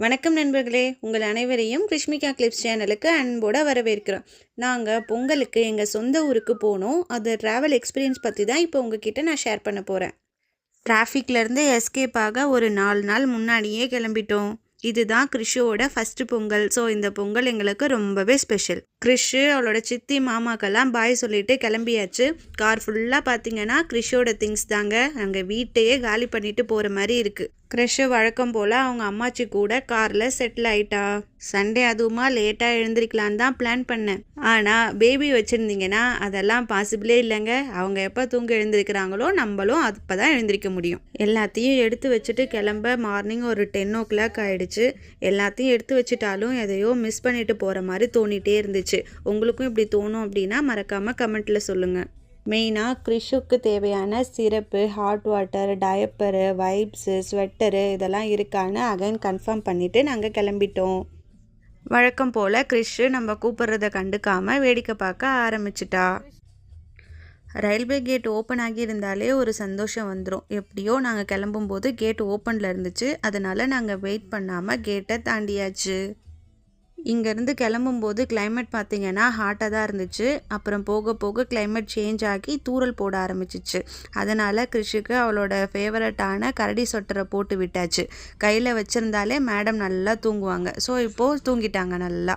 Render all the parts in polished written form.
வணக்கம் நண்பர்களே, உங்கள் அனைவரையும் கிருஷ்மிகா கிளிப்ஸ் சேனலுக்கு அன்போடு வரவேற்கிறோம். நாங்கள் பொங்கலுக்கு எங்கள் சொந்த ஊருக்கு போனோம். அது ட்ராவல் எக்ஸ்பீரியன்ஸ் பற்றி தான் இப்போ உங்ககிட்ட நான் ஷேர் பண்ண போகிறேன். டிராஃபிக்லேருந்து எஸ்கேப் ஆக ஒரு 4 நாள் முன்னாடியே கிளம்பிட்டோம். இதுதான் கிறிஷோட ஃபஸ்ட்டு பொங்கல். ஸோ இந்த பொங்கல் எங்களுக்கு ரொம்பவே ஸ்பெஷல். கிறிஷு அவளோட சித்தி மாமாக்கெல்லாம் பாய் சொல்லிட்டு கிளம்பியாச்சு. கார் ஃபுல்லாக பார்த்தீங்கன்னா கிறிஷோட திங்ஸ் தாங்க. நாங்கள் வீட்டையே காலி பண்ணிட்டு போகிற மாதிரி இருக்குது. கிறிஷு வழக்கம் போல் அவங்க அம்மாச்சி கூட காரில் செட்டில் ஆயிட்டா. சண்டே அதுவுமா லேட்டாக எழுந்திரிக்கலான்னு தான் பிளான் பண்ணேன். ஆனால் பேபி வச்சுருந்தீங்கன்னா அதெல்லாம் பாசிபிளே இல்லைங்க. அவங்க எப்போ தூங்க எழுந்திருக்கிறாங்களோ நம்மளும் அப்போ தான் எழுந்திரிக்க முடியும். எல்லாத்தையும் எடுத்து வச்சுட்டு கிளம்ப மார்னிங் ஒரு 10 o'clock ஆகிடுச்சு. எல்லாத்தையும் எடுத்து வச்சுட்டாலும் எதையோ மிஸ் பண்ணிட்டு போகிற மாதிரி தோணிகிட்டே இருந்துச்சு. உங்களுக்கும் இப்படி தோணும் அப்படின்னா மறக்காமல் கமெண்ட்டில் சொல்லுங்கள். மெயினாக கிறிஷுக்கு தேவையான syrup, hot water, diaper, vibes, sweater இதெல்லாம் இருக்கான்னு அகைன் கன்ஃபார்ம் பண்ணிவிட்டு நாங்கள் கிளம்பிட்டோம். வழக்கம் போல் கிறிஷு நம்ம கூப்பிட்றத கண்டுக்காமல் வேடிக்கை பார்க்க ஆரம்பிச்சிட்டா. ரயில்வே கேட் ஓப்பன் ஆகியிருந்தாலே ஒரு சந்தோஷம் வந்துடும். எப்படியோ நாங்கள் கிளம்பும்போது கேட் ஓப்பனில் இருந்துச்சு. அதனால் நாங்கள் வெயிட் பண்ணாமல் கேட்டை தாண்டியாச்சு. இங்கேருந்து கிளம்பும்போது கிளைமேட் பார்த்திங்கன்னா ஹாட்டாக தான் இருந்துச்சு. அப்புறம் போக போக கிளைமேட் சேஞ்ச் ஆகி தூறல் போட ஆரம்பிச்சிச்சு. அதனால் கிறிஷுக்கு அவளோட ஃபேவரட்டான கரடி சொட்டரை போட்டு விட்டாச்சு. கையில் வச்சுருந்தாலே மேடம் நல்லா தூங்குவாங்க. ஸோ இப்போது தூங்கிட்டாங்க நல்லா.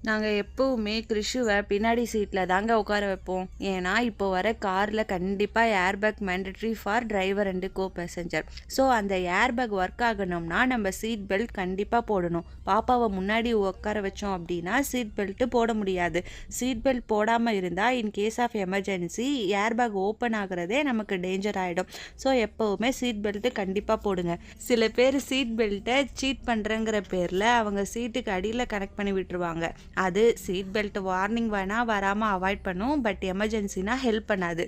நாங்கள் எப்போவுமே கிறிஷுவை பின்னாடி சீட்டில் தாங்க உட்கார வைப்போம். ஏன்னா இப்போ வர காரில் கண்டிப்பாக airbag mandatory for driver and go passenger. So அந்த ஏர்பேக் ஒர்க் ஆகணும்னா நம்ம சீட் பெல்ட் கண்டிப்பாக போடணும். பாப்பாவை முன்னாடி உட்கார வச்சோம் அப்படின்னா சீட் பெல்ட்டு போட முடியாது. சீட் பெல்ட் போடாமல் இருந்தால் in case of emergency airbag open ஆகிறதே நமக்கு டேஞ்சர் ஆகிடும். ஸோ எப்போவுமே சீட் பெல்ட்டு கண்டிப்பாக போடுங்க. சில பேர் சீட் பெல்ட்டை சீட் பண்ணுறங்கிற பேரில் அவங்க சீட்டுக்கு அடியில் கனெக்ட் பண்ணி விட்டுருவாங்க. அது சீட் பெல்ட் வார்னிங் வேணால் வராமல் அவாய்ட் பண்ணும். பட் எமர்ஜென்சினா ஹெல்ப் பண்ணாது.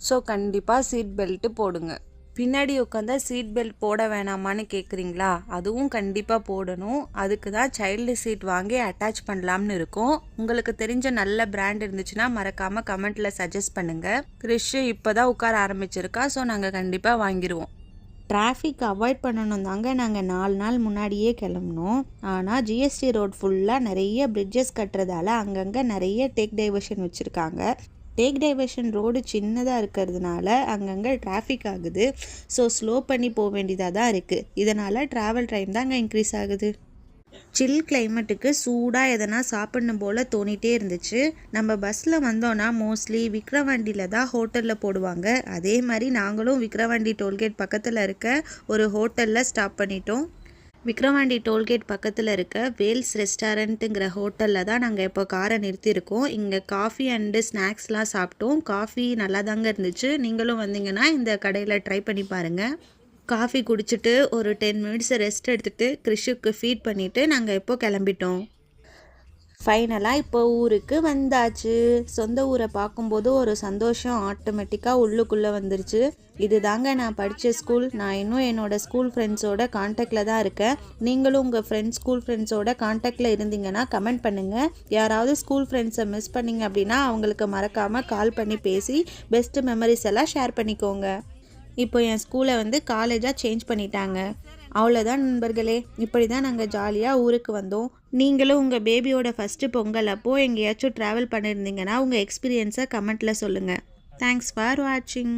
ஸோ கண்டிப்பாக சீட் பெல்ட்டு போடுங்க. பின்னாடி உட்காந்தா சீட் பெல்ட் போட வேணாமான்னு கேட்குறீங்களா? அதுவும் கண்டிப்பாக போடணும். அதுக்கு தான் சைல்டு சீட் வாங்கி அட்டாச் பண்ணலாம்னு இருக்கும். உங்களுக்கு தெரிஞ்ச நல்ல பிராண்ட் இருந்துச்சுன்னா மறக்காமல் கமெண்ட்டில் சஜஸ்ட் பண்ணுங்கள். கிறிஷு இப்போ தான் உட்கார ஆரம்பிச்சிருக்கா. ஸோ நாங்கள் கண்டிப்பாக வாங்கிடுவோம். டிராஃபிக் அவாய்ட் பண்ணணும் தாங்க நாங்கள் 4 நாள் முன்னாடியே கிளம்புனோம். ஆனால் ஜிஎஸ்டி ரோட் ஃபுல்லாக நிறைய பிரிட்ஜஸ் கட்டுறதால அங்கங்கே நிறைய டேக் டைவர்ஷன் வச்சுருக்காங்க. டேக் டைவர்ஷன் ரோடு சின்னதாக இருக்கிறதுனால அங்கங்கே டிராஃபிக் ஆகுது. ஸோ ஸ்லோ பண்ணி போக வேண்டியதாக தான் இருக்குது. இதனால் ட்ராவல் டைம் தாங்க இன்க்ரீஸ் ஆகுது. சில் கிளைமேட்டுக்கு சூடாக எதனா சாப்பிடணும் போல் தோணிகிட்டே இருந்துச்சு. நம்ம பஸ்ஸில் வந்தோன்னா மோஸ்ட்லி விக்ரவாண்டியில் தான் ஹோட்டலில் போடுவாங்க. அதே மாதிரி நாங்களும் விக்ரவாண்டி டோல்கேட் பக்கத்தில் இருக்க ஒரு ஹோட்டலில் ஸ்டாப் பண்ணிட்டோம். விக்ரவாண்டி டோல்கேட் பக்கத்தில் இருக்க வேல்ஸ் ரெஸ்டாரண்ட்டுங்கிற ஹோட்டலில் தான் நாங்கள் இப்போ காரை நிறுத்தியிருக்கோம். இங்கே காஃபி அண்டு ஸ்நாக்ஸ்லாம் சாப்பிட்டோம். காஃபி நல்லா தாங்க இருந்துச்சு. நீங்களும் வந்தீங்கன்னா இந்த கடையில் ட்ரை பண்ணி பாருங்கள். காஃபி குடிச்சிட்டு ஒரு 10 மினிட்ஸ் ரெஸ்ட் எடுத்துகிட்டு கிறிஷுக்கு ஃபீட் பண்ணிவிட்டு நாங்கள் இப்போ கிளம்பிட்டோம். ஃபைனலாக இப்போ ஊருக்கு வந்தாச்சு. சொந்த ஊரை பார்க்கும்போது ஒரு சந்தோஷம் ஆட்டோமேட்டிக்காக உள்ளுக்குள்ளே வந்துருச்சு. இது தாங்க நான் படித்த ஸ்கூல். நான் இன்னும் என்னோடய ஸ்கூல் ஃப்ரெண்ட்ஸோட காண்டாக்டில் தான் இருக்கேன். நீங்களும் உங்கள் ஸ்கூல் ஃப்ரெண்ட்ஸோட காண்டாக்டில் இருந்தீங்கன்னா கமெண்ட் பண்ணுங்கள். யாராவது ஸ்கூல் ஃப்ரெண்ட்ஸை மிஸ் பண்ணிங்க அப்படின்னா அவங்களுக்கு மறக்காமல் கால் பண்ணி பேசி பெஸ்ட்டு மெமரிஸ் எல்லாம் ஷேர் பண்ணிக்கோங்க. இப்போ என் ஸ்கூலை காலேஜாக சேஞ்ச் பண்ணிட்டாங்க. அவ்வளோதான் நண்பர்களே. இப்படி தான் நாங்கள் ஜாலியாக ஊருக்கு வந்தோம். நீங்களும் உங்கள் பேபியோட ஃபஸ்ட்டு பொங்கல் அப்போது எங்கேயாச்சும் ட்ராவல் பண்ணியிருந்தீங்கன்னா உங்கள் எக்ஸ்பீரியன்ஸை கமெண்ட்டில் சொல்லுங்கள். தேங்க்ஸ் ஃபார் வாட்சிங்.